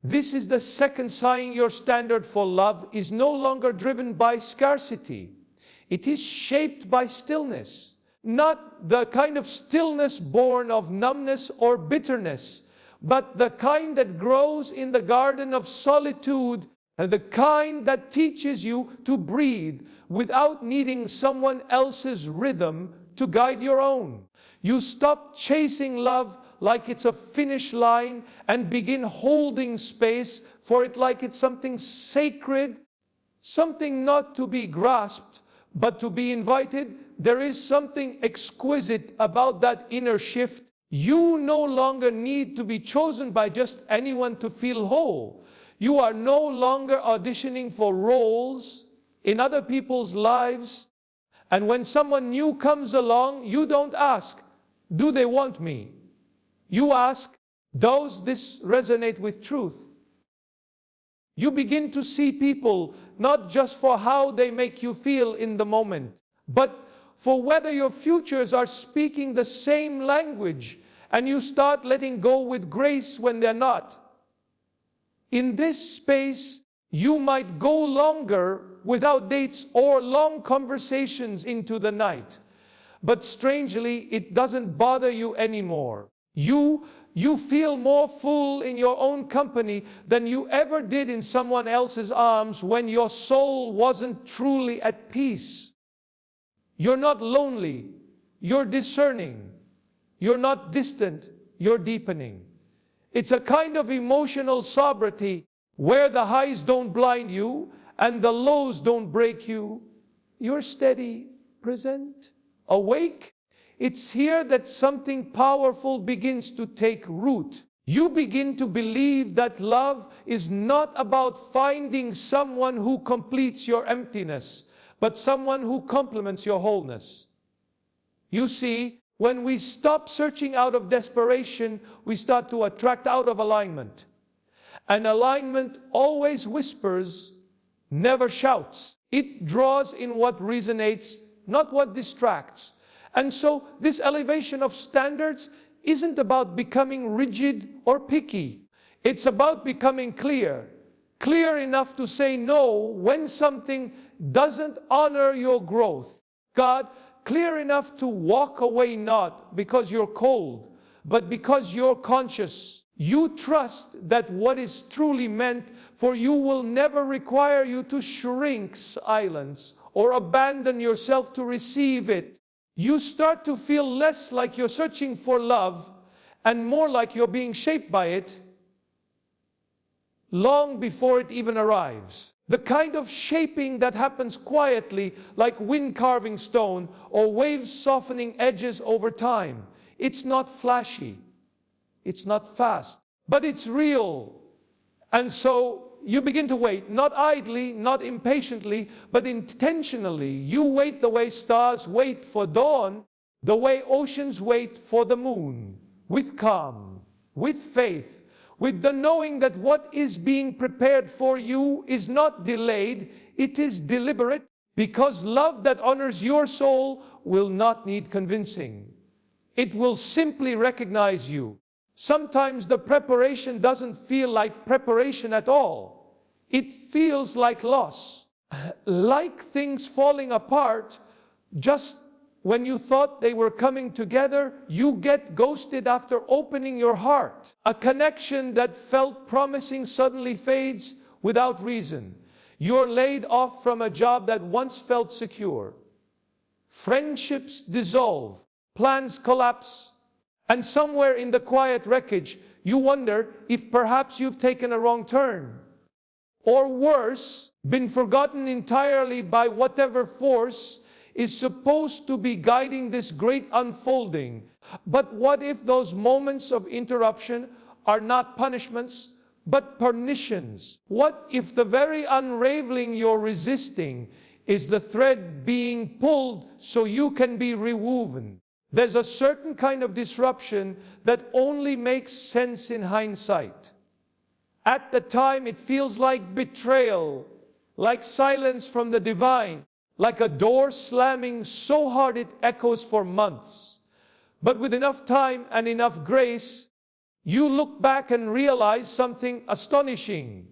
This is the second sign your standard for love is no longer driven by scarcity. It is shaped by stillness. Not the kind of stillness born of numbness or bitterness, but the kind that grows in the garden of solitude, and the kind that teaches you to breathe without needing someone else's rhythm to guide your own. You stop chasing love like it's a finish line and begin holding space for it like it's something sacred, something not to be grasped, but to be invited. There is something exquisite about that inner shift. You no longer need to be chosen by just anyone to feel whole. You are no longer auditioning for roles in other people's lives. And when someone new comes along, you don't ask, do they want me? You ask, does this resonate with truth? You begin to see people not just for how they make you feel in the moment, but for whether your futures are speaking the same language, and you start letting go with grace when they're not. In this space, you might go longer without dates or long conversations into the night. But strangely, it doesn't bother you anymore. You feel more full in your own company than you ever did in someone else's arms when your soul wasn't truly at peace. You're not lonely, you're discerning. You're not distant, you're deepening. It's a kind of emotional sobriety where the highs don't blind you and the lows don't break you. You're steady, present, awake. It's here that something powerful begins to take root. You begin to believe that love is not about finding someone who completes your emptiness, but someone who complements your wholeness. You see, when we stop searching out of desperation, we start to attract out of alignment. And alignment always whispers, never shouts. It draws in what resonates, not what distracts. And so this elevation of standards isn't about becoming rigid or picky. It's about becoming clear. Clear enough to say no when something doesn't honor your growth. God, clear enough to walk away not because you're cold, but because you're conscious. You trust that what is truly meant for you will never require you to shrink, silence, or abandon yourself to receive it. You start to feel less like you're searching for love and more like you're being shaped by it long before it even arrives. The kind of shaping that happens quietly, like wind carving stone or waves softening edges over time. It's not flashy. It's not fast. But it's real. And so you begin to wait, not idly, not impatiently, but intentionally. You wait the way stars wait for dawn, the way oceans wait for the moon, with calm, with faith, with the knowing that what is being prepared for you is not delayed, it is deliberate, because love that honors your soul will not need convincing. It will simply recognize you. Sometimes the preparation doesn't feel like preparation at all. It feels like loss, like things falling apart just when you thought they were coming together. You get ghosted after opening your heart. A connection that felt promising suddenly fades without reason. You're laid off from a job that once felt secure. Friendships dissolve, plans collapse, and somewhere in the quiet wreckage, you wonder if perhaps you've taken a wrong turn. Or worse, been forgotten entirely by whatever force is supposed to be guiding this great unfolding. But what if those moments of interruption are not punishments, but permissions? What if the very unraveling you're resisting is the thread being pulled so you can be rewoven? There's a certain kind of disruption that only makes sense in hindsight. At the time, it feels like betrayal, like silence from the divine, like a door slamming so hard it echoes for months. But with enough time and enough grace, you look back and realize something astonishing.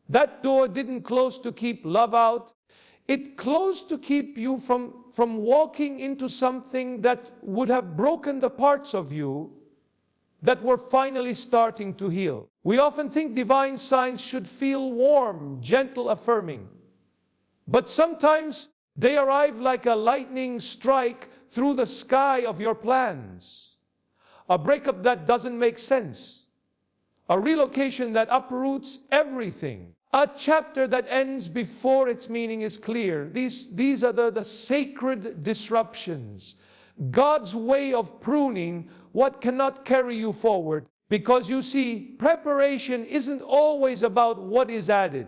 That door didn't close to keep love out. It closed to keep you from walking into something that would have broken the parts of you that were finally starting to heal. We often think divine signs should feel warm, gentle, affirming. But sometimes they arrive like a lightning strike through the sky of your plans. A breakup that doesn't make sense. A relocation that uproots everything. A chapter that ends before its meaning is clear. These are the sacred disruptions. God's way of pruning what cannot carry you forward. Because you see, preparation isn't always about what is added.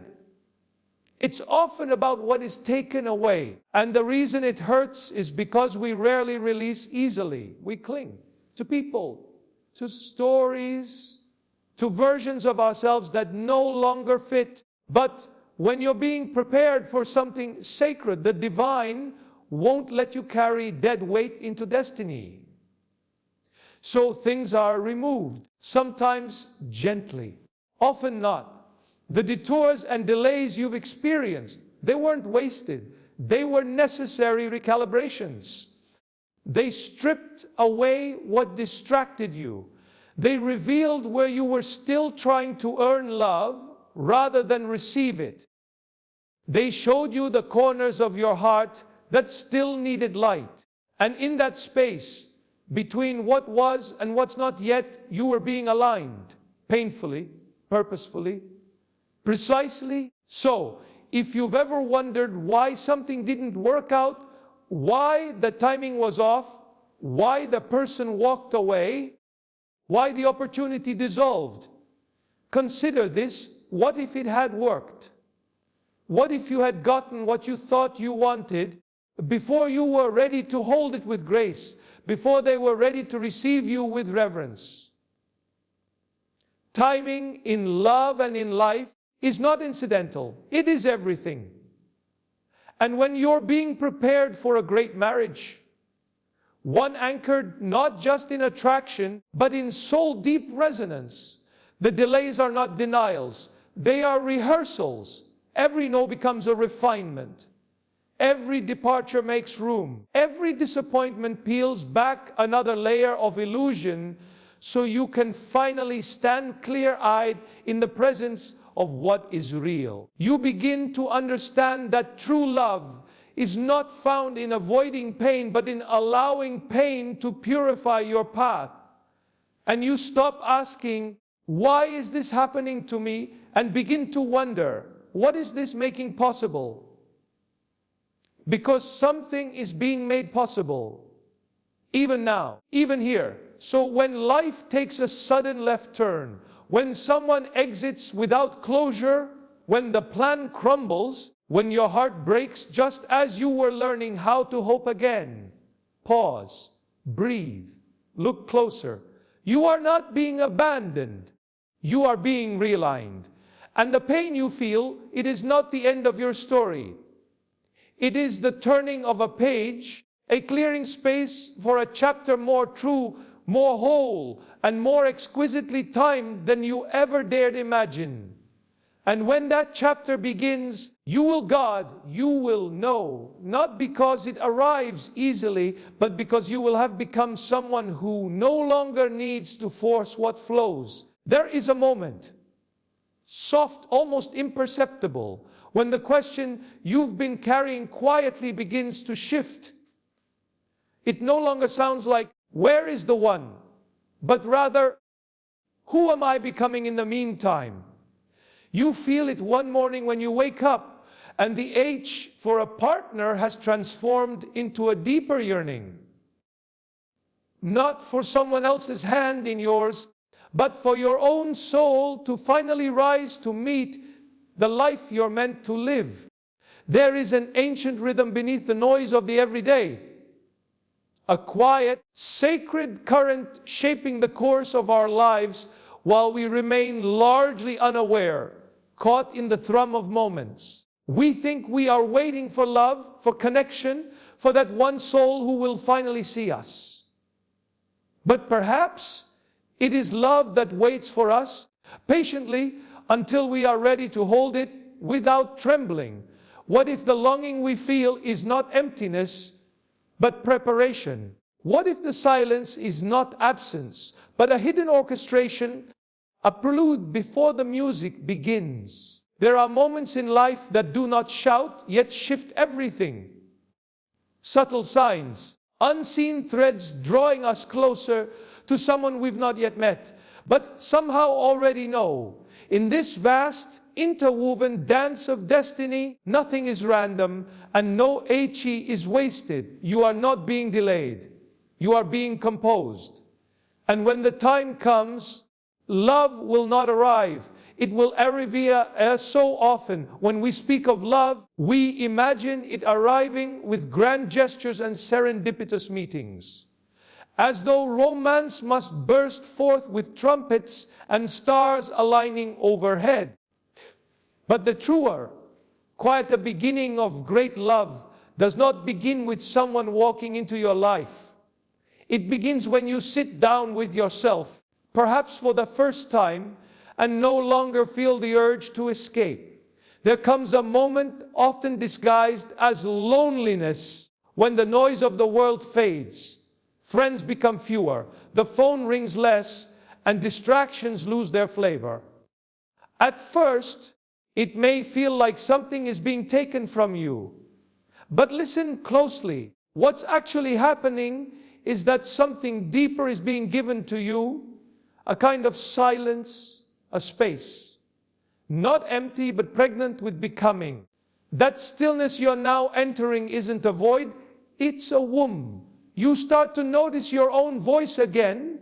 It's often about what is taken away. And the reason it hurts is because we rarely release easily. We cling to people, to stories, to versions of ourselves that no longer fit. But when you're being prepared for something sacred, the divine won't let you carry dead weight into destiny. So things are removed, sometimes gently, often not. The detours and delays you've experienced, they weren't wasted. They were necessary recalibrations. They stripped away what distracted you. They revealed where you were still trying to earn love rather than receive it. They showed you the corners of your heart that still needed light. And in that space, between what was and what's not yet, you were being aligned, painfully, purposefully, precisely. So, if you've ever wondered why something didn't work out, why the timing was off, why the person walked away, why the opportunity dissolved, consider this. What if it had worked? What if you had gotten what you thought you wanted before you were ready to hold it with grace, before they were ready to receive you with reverence? Timing in love and in life is not incidental. It is everything. And when you're being prepared for a great marriage, one anchored not just in attraction, but in soul-deep resonance, the delays are not denials. They are rehearsals. Every no becomes a refinement. Every departure makes room. Every disappointment peels back another layer of illusion so you can finally stand clear-eyed in the presence of what is real. You begin to understand that true love is not found in avoiding pain, but in allowing pain to purify your path. And you stop asking, why is this happening to me? And begin to wonder, what is this making possible? Because something is being made possible, even now, even here. So when life takes a sudden left turn, when someone exits without closure, when the plan crumbles, when your heart breaks just as you were learning how to hope again, pause, breathe, look closer. You are not being abandoned. You are being realigned. And the pain you feel, it is not the end of your story. It is the turning of a page, a clearing space for a chapter more true, more whole, and more exquisitely timed than you ever dared imagine. And when that chapter begins, you will know, not because it arrives easily, but because you will have become someone who no longer needs to force what flows. There is a moment, soft, almost imperceptible, when the question you've been carrying quietly begins to shift. It no longer sounds like, where is the one? But rather, who am I becoming in the meantime? You feel it one morning when you wake up, and the H for a partner has transformed into a deeper yearning. Not for someone else's hand in yours, but for your own soul to finally rise to meet the life you're meant to live. There is an ancient rhythm beneath the noise of the everyday. A quiet, sacred current shaping the course of our lives while we remain largely unaware, caught in the thrum of moments. We think we are waiting for love, for connection, for that one soul who will finally see us. But perhaps It is love that waits for us patiently until we are ready to hold it without trembling. What if the longing we feel is not emptiness, but preparation? What if the silence is not absence, but a hidden orchestration, a prelude before the music begins? There are moments in life that do not shout, yet shift everything. Subtle signs, unseen threads drawing us closer to someone we've not yet met, but somehow already know. In this vast, interwoven dance of destiny, nothing is random and no HE is wasted. You are not being delayed. You are being composed. And when the time comes, love will not arrive. It will arrive as so often. When we speak of love, we imagine it arriving with grand gestures and serendipitous meetings, as though romance must burst forth with trumpets and stars aligning overhead. But the truer, quieter beginning of great love does not begin with someone walking into your life. It begins when you sit down with yourself, perhaps for the first time, and no longer feel the urge to escape. There comes a moment, often disguised as loneliness, when the noise of the world fades. Friends become fewer, the phone rings less, and distractions lose their flavor. At first, it may feel like something is being taken from you. But listen closely. What's actually happening is that something deeper is being given to you, a kind of silence, a space. Not empty, but pregnant with becoming. That stillness you're now entering isn't a void, it's a womb. You start to notice your own voice again,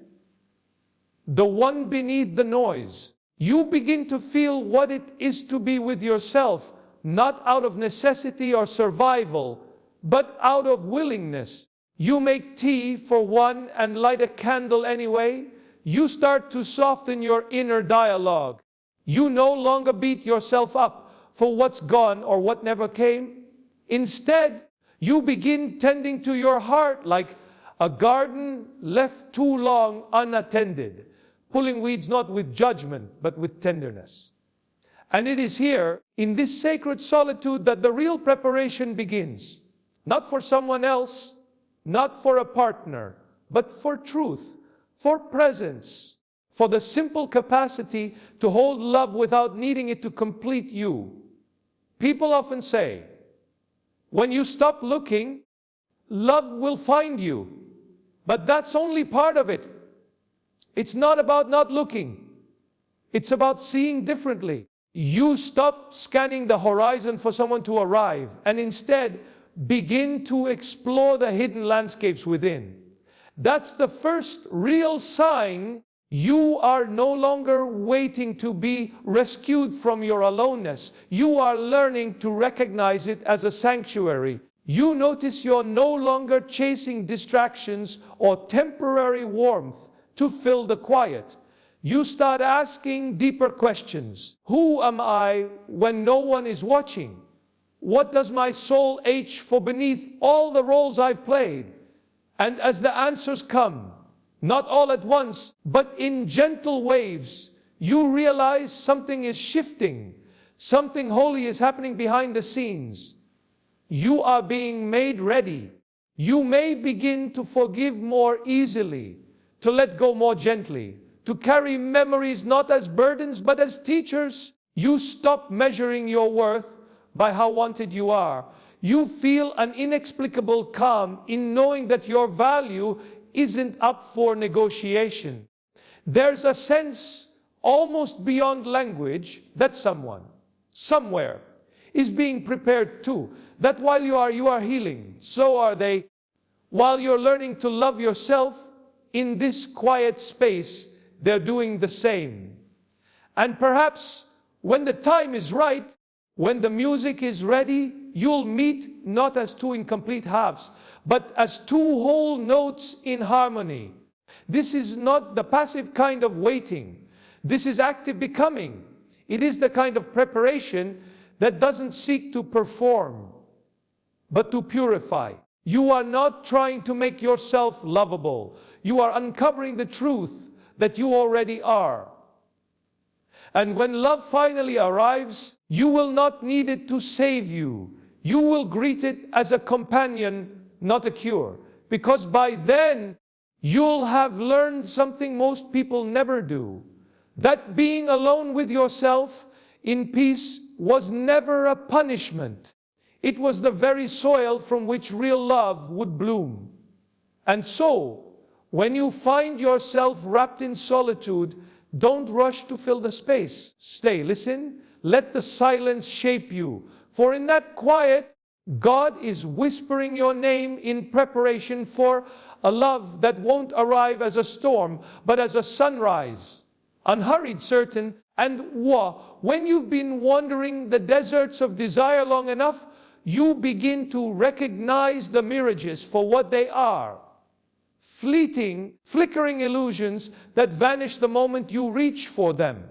the one beneath the noise. You begin to feel what it is to be with yourself, not out of necessity or survival, but out of willingness. You make tea for one and light a candle anyway. You start to soften your inner dialogue. You no longer beat yourself up for what's gone or what never came. Instead, you begin tending to your heart like a garden left too long unattended, pulling weeds not with judgment, but with tenderness. And it is here, in this sacred solitude, that the real preparation begins. Not for someone else, not for a partner, but for truth, for presence, for the simple capacity to hold love without needing it to complete you. People often say, when you stop looking, love will find you. But that's only part of it. It's not about not looking. It's about seeing differently. You stop scanning the horizon for someone to arrive and instead begin to explore the hidden landscapes within. That's the first real sign you are no longer waiting to be rescued from your aloneness. You are learning to recognize it as a sanctuary. You notice you're no longer chasing distractions or temporary warmth to fill the quiet. You start asking deeper questions. Who am I when no one is watching? What does my soul ache for beneath all the roles I've played? And as the answers come, not all at once, but in gentle waves, you realize something is shifting. Something holy is happening behind the scenes. You are being made ready. You may begin to forgive more easily, to let go more gently, to carry memories not as burdens but as teachers. You stop measuring your worth by how wanted you are. You feel an inexplicable calm in knowing that your value isn't up for negotiation. There's a sense, almost beyond language, that someone, somewhere, is being prepared too. That while you are healing, so are they. While you're learning to love yourself in this quiet space, they're doing the same. And perhaps when the time is right, when the music is ready, you'll meet not as two incomplete halves, but as two whole notes in harmony. This is not the passive kind of waiting. This is active becoming. It is the kind of preparation that doesn't seek to perform, but to purify. You are not trying to make yourself lovable. You are uncovering the truth that you already are. And when love finally arrives, you will not need it to save you. You will greet it as a companion, not a cure. Because by then, you'll have learned something most people never do. That being alone with yourself in peace was never a punishment. It was the very soil from which real love would bloom. And so, when you find yourself wrapped in solitude, don't rush to fill the space. Stay, listen, let the silence shape you. For in that quiet, God is whispering your name in preparation for a love that won't arrive as a storm, but as a sunrise. Unhurried, certain, and when you've been wandering the deserts of desire long enough, you begin to recognize the mirages for what they are. Fleeting, flickering illusions that vanish the moment you reach for them.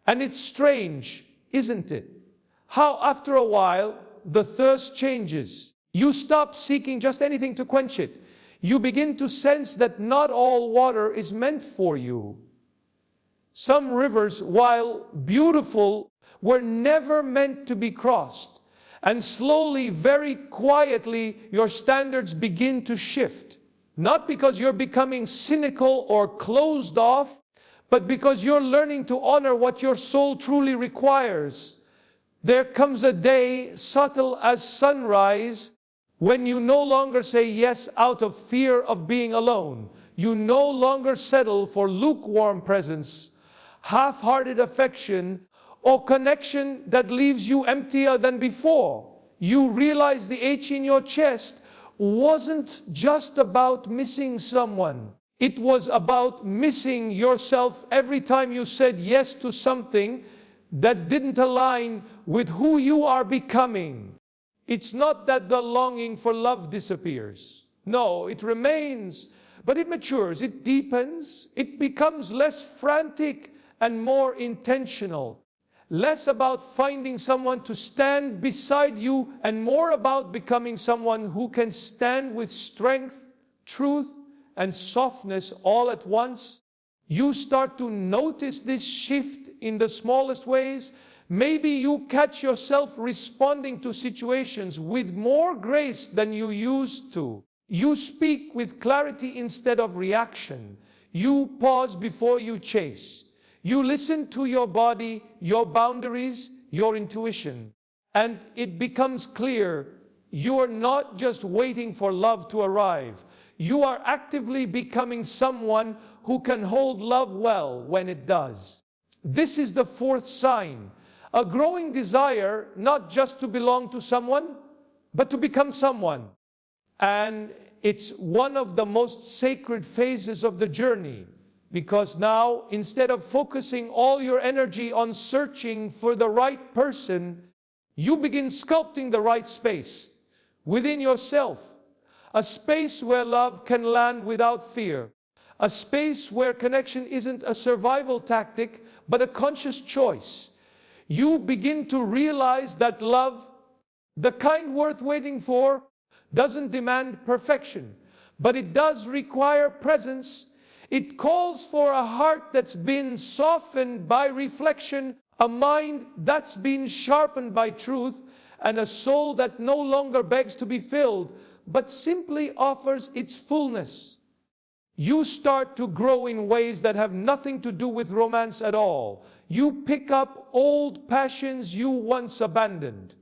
And it's strange, isn't it? How after a while, the thirst changes. You stop seeking just anything to quench it. You begin to sense that not all water is meant for you. Some rivers, while beautiful, were never meant to be crossed. And slowly, very quietly, your standards begin to shift. Not because you're becoming cynical or closed off, but because you're learning to honor what your soul truly requires. There comes a day, subtle as sunrise, when you no longer say yes out of fear of being alone. You no longer settle for lukewarm presence, half-hearted affection, or connection that leaves you emptier than before. You realize the ache in your chest wasn't just about missing someone. It was about missing yourself every time you said yes to something that didn't align with who you are becoming. It's not that the longing for love disappears. No, it remains, but it matures, it deepens, it becomes less frantic and more intentional. Less about finding someone to stand beside you and more about becoming someone who can stand with strength, truth, and softness all at once. You start to notice this shift in the smallest ways. Maybe you catch yourself responding to situations with more grace than you used to. You speak with clarity instead of reaction. You pause before you chase. You listen to your body, your boundaries, your intuition. And it becomes clear you are not just waiting for love to arrive. You are actively becoming someone who can hold love well when it does. This is the fourth sign. A growing desire not just to belong to someone, but to become someone. And it's one of the most sacred phases of the journey. Because now, instead of focusing all your energy on searching for the right person, you begin sculpting the right space within yourself. A space where love can land without fear. A space where connection isn't a survival tactic, but a conscious choice. You begin to realize that love, the kind worth waiting for, doesn't demand perfection, but it does require presence. It calls for a heart that's been softened by reflection, a mind that's been sharpened by truth, and a soul that no longer begs to be filled, but simply offers its fullness. You start to grow in ways that have nothing to do with romance at all. You pick up old passions you once abandoned.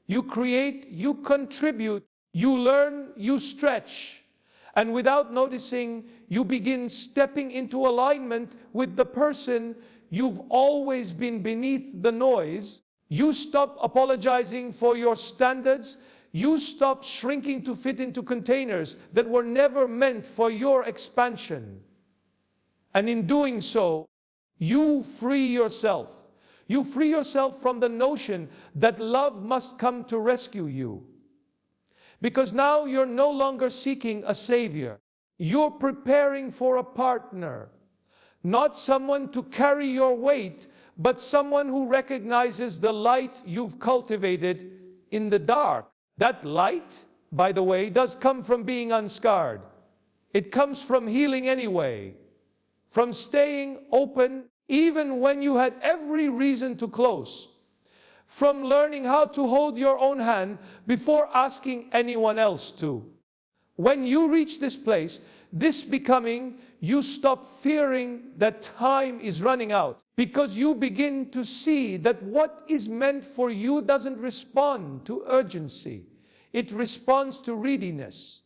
You create, you contribute, you learn, you stretch. And without noticing, you begin stepping into alignment with the person you've always been beneath the noise. You stop apologizing for your standards. You stop shrinking to fit into containers that were never meant for your expansion. And in doing so, you free yourself. You free yourself from the notion that love must come to rescue you. Because now you're no longer seeking a savior. You're preparing for a partner. Not someone to carry your weight, but someone who recognizes the light you've cultivated in the dark. That light, by the way, does come from being unscarred. It comes from healing anyway. from staying open even when you had every reason to close, from learning how to hold your own hand before asking anyone else to. When you reach this place, this becoming, you stop fearing that time is running out, because you begin to see that what is meant for you doesn't respond to urgency. It responds to readiness.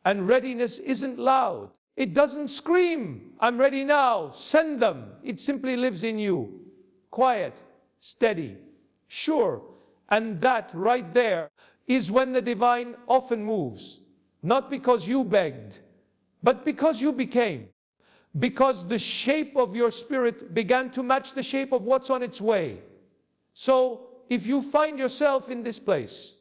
And readiness isn't loud. It doesn't scream, "I'm ready now, send them." It simply lives in you. Quiet, steady, sure. And that right there is when the divine often moves. Not because you begged, but because you became. Because the shape of your spirit began to match the shape of what's on its way. So if you find yourself in this place,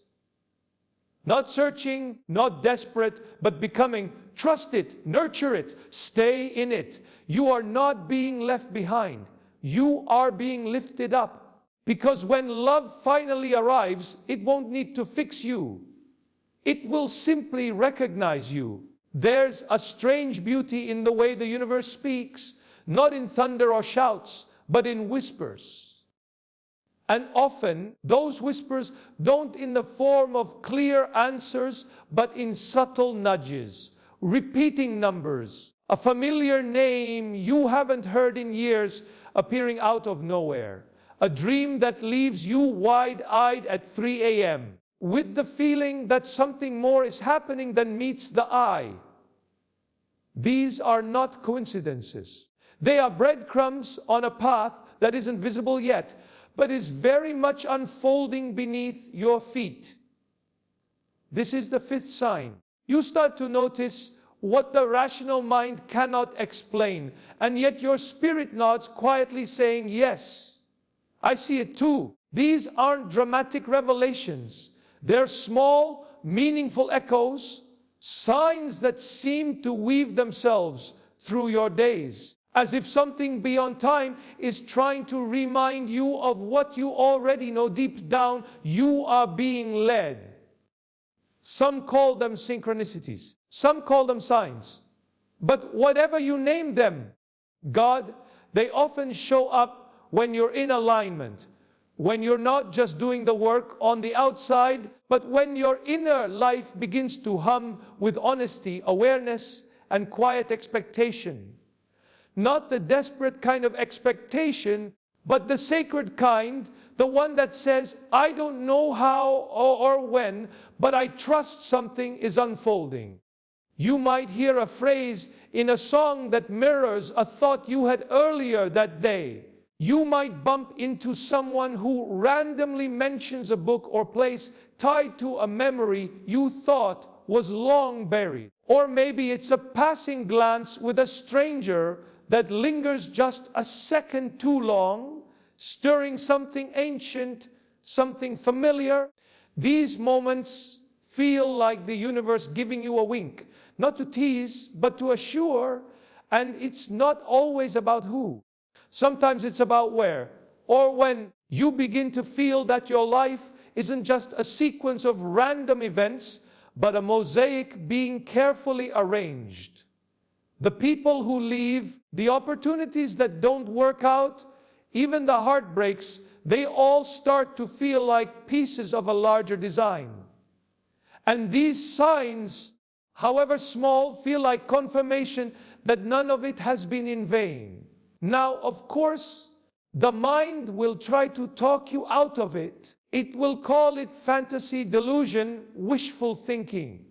not searching, not desperate, but becoming, trust it, nurture it, stay in it. You are not being left behind. You are being lifted up. Because when love finally arrives, it won't need to fix you. It will simply recognize you. There's a strange beauty in the way the universe speaks, not in thunder or shouts, but in whispers. And often, those whispers don't in the form of clear answers, but in subtle nudges, repeating numbers, a familiar name you haven't heard in years appearing out of nowhere, a dream that leaves you wide-eyed at 3 a.m., with the feeling that something more is happening than meets the eye. These are not coincidences. They are breadcrumbs on a path that isn't visible yet, but is very much unfolding beneath your feet. This is the fifth sign. You start to notice what the rational mind cannot explain, and yet your spirit nods quietly saying, "Yes, I see it too." These aren't dramatic revelations. They're small, meaningful echoes, signs that seem to weave themselves through your days, as if something beyond time is trying to remind you of what you already know deep down. You are being led. Some call them synchronicities. Some call them signs. But whatever you name them, God, they often show up when you're in alignment. When you're not just doing the work on the outside, but when your inner life begins to hum with honesty, awareness, and quiet expectation. Not the desperate kind of expectation, but the sacred kind, the one that says, "I don't know how or when, but I trust something is unfolding." You might hear a phrase in a song that mirrors a thought you had earlier that day. You might bump into someone who randomly mentions a book or place tied to a memory you thought was long buried. Or maybe it's a passing glance with a stranger that lingers just a second too long, stirring something ancient, something familiar. These moments feel like the universe giving you a wink, not to tease, but to assure, and it's not always about who. Sometimes it's about where, or when you begin to feel that your life isn't just a sequence of random events, but a mosaic being carefully arranged. The people who leave, the opportunities that don't work out, even the heartbreaks, they all start to feel like pieces of a larger design. And these signs, however small, feel like confirmation that none of it has been in vain. Now, of course, the mind will try to talk you out of it. It will call it fantasy, delusion, wishful thinking.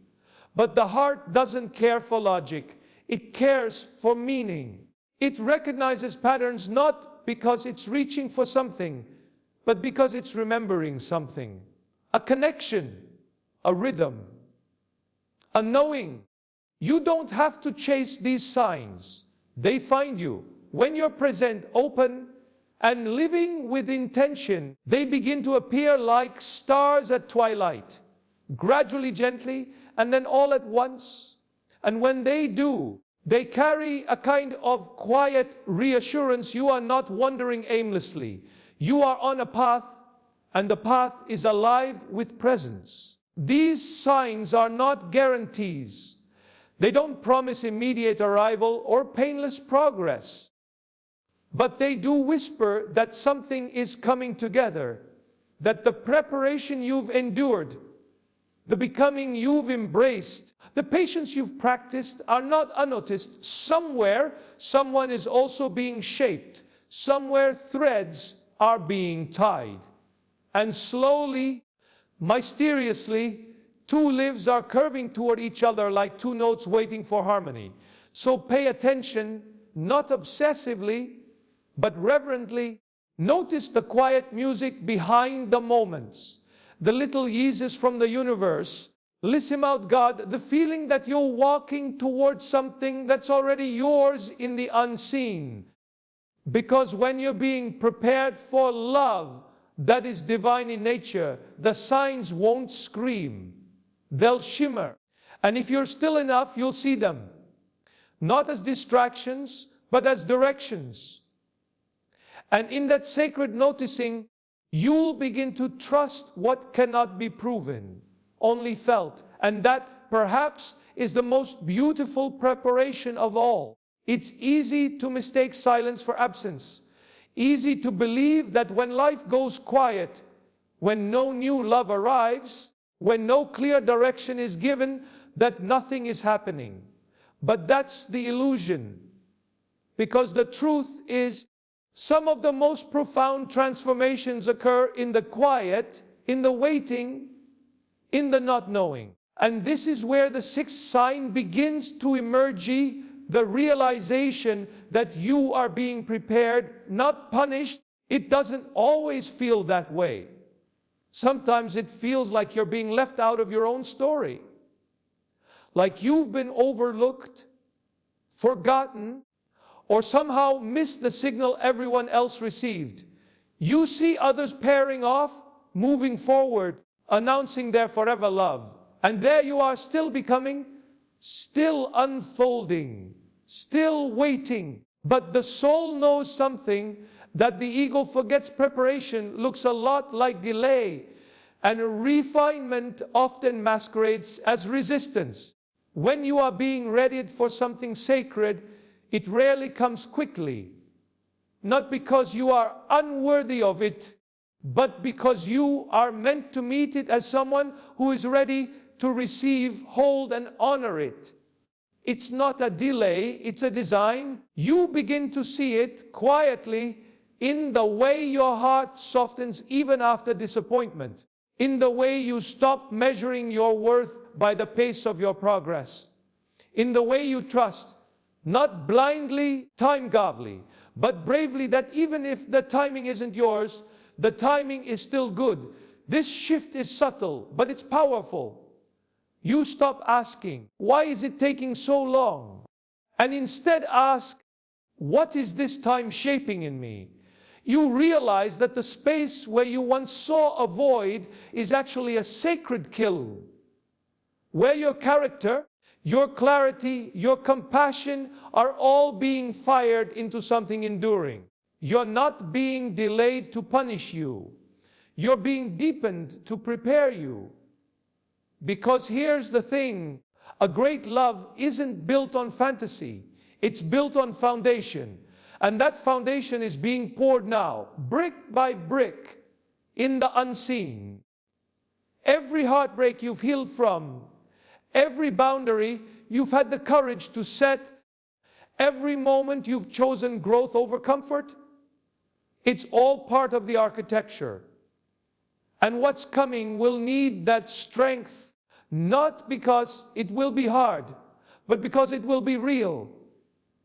But the heart doesn't care for logic. It cares for meaning. It recognizes patterns not because it's reaching for something, but because it's remembering something. A connection, a rhythm, a knowing. You don't have to chase these signs. They find you. When you're present, open, and living with intention, they begin to appear like stars at twilight, gradually, gently, and then all at once. And when they do, they carry a kind of quiet reassurance. You are not wandering aimlessly. You are on a path, and the path is alive with presence. These signs are not guarantees. They don't promise immediate arrival or painless progress. But they do whisper that something is coming together, that the preparation you've endured, the becoming you've embraced, the patience you've practiced are not unnoticed. Somewhere, someone is also being shaped. Somewhere, threads are being tied. And slowly, mysteriously, two lives are curving toward each other like two notes waiting for harmony. So pay attention, not obsessively, but reverently. Notice the quiet music behind the moments, the little yeases from the universe. Listen out, God, the feeling that you're walking towards something that's already yours in the unseen. Because when you're being prepared for love that is divine in nature, the signs won't scream. They'll shimmer. And if you're still enough, you'll see them. Not as distractions, but as directions. And in that sacred noticing, you'll begin to trust what cannot be proven, only felt. And that, perhaps, is the most beautiful preparation of all. It's easy to mistake silence for absence. Easy to believe that when life goes quiet, when no new love arrives, when no clear direction is given, that nothing is happening. But that's the illusion. Because the truth is, some of the most profound transformations occur in the quiet, in the waiting, in the not knowing. And this is where the sixth sign begins to emerge, the realization that you are being prepared, not punished. It doesn't always feel that way. Sometimes it feels like you're being left out of your own story. Like you've been overlooked, forgotten, or somehow missed the signal everyone else received. You see others pairing off, moving forward, announcing their forever love. And there you are, still becoming, still unfolding, still waiting. But the soul knows something that the ego forgets. Preparation looks a lot like delay, and refinement often masquerades as resistance. When you are being readied for something sacred, it rarely comes quickly. Not because you are unworthy of it, but because you are meant to meet it as someone who is ready to receive, hold, and honor it. It's not a delay, it's a design. You begin to see it quietly in the way your heart softens even after disappointment, in the way you stop measuring your worth by the pace of your progress, in the way you trust, not blindly, time-godly, but bravely, that even if the timing isn't yours, the timing is still good. This shift is subtle, but it's powerful. You stop asking, why is it taking so long? And instead ask, what is this time shaping in me? You realize that the space where you once saw a void is actually a sacred kiln, where your character, your clarity, your compassion are all being fired into something enduring. You're not being delayed to punish you. You're being deepened to prepare you. Because here's the thing, a great love isn't built on fantasy. It's built on foundation. And that foundation is being poured now, brick by brick, in the unseen. Every heartbreak you've healed from, every boundary you've had the courage to set, every moment you've chosen growth over comfort, it's all part of the architecture. And what's coming will need that strength, not because it will be hard, but because it will be real.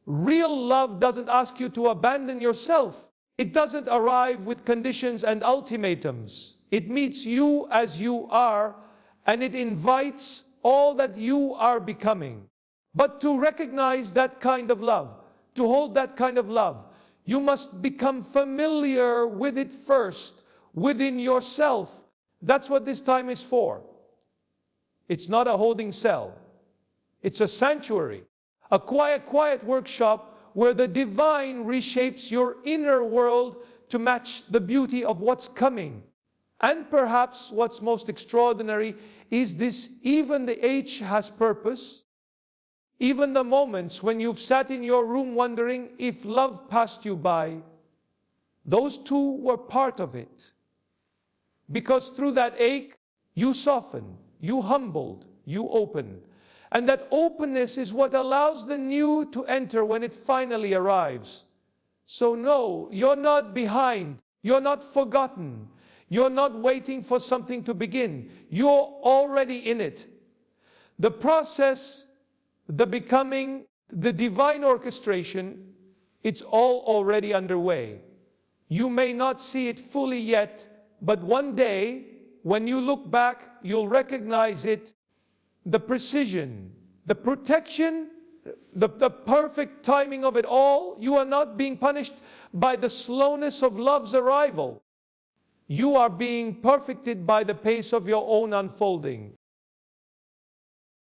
Real love doesn't ask you to abandon yourself. It doesn't arrive with conditions and ultimatums. It meets you as you are, and it invites all that you are becoming. But to recognize that kind of love, to hold that kind of love, you must become familiar with it first, within yourself. That's what this time is for. It's not a holding cell. It's a sanctuary, a quiet workshop where the divine reshapes your inner world to match the beauty of what's coming. And perhaps what's most extraordinary is this: even the H has purpose. Even the moments when you've sat in your room wondering if love passed you by, those too were part of it. Because through that ache, you softened, you humbled, you opened. And that openness is what allows the new to enter when it finally arrives. So no, you're not behind. You're not forgotten. You're not waiting for something to begin. You're already in it. The process, the becoming, the divine orchestration, it's all already underway. You may not see it fully yet, but one day, when you look back, you'll recognize it. The precision, the protection, the perfect timing of it all. You are not being punished by the slowness of love's arrival. You are being perfected by the pace of your own unfolding.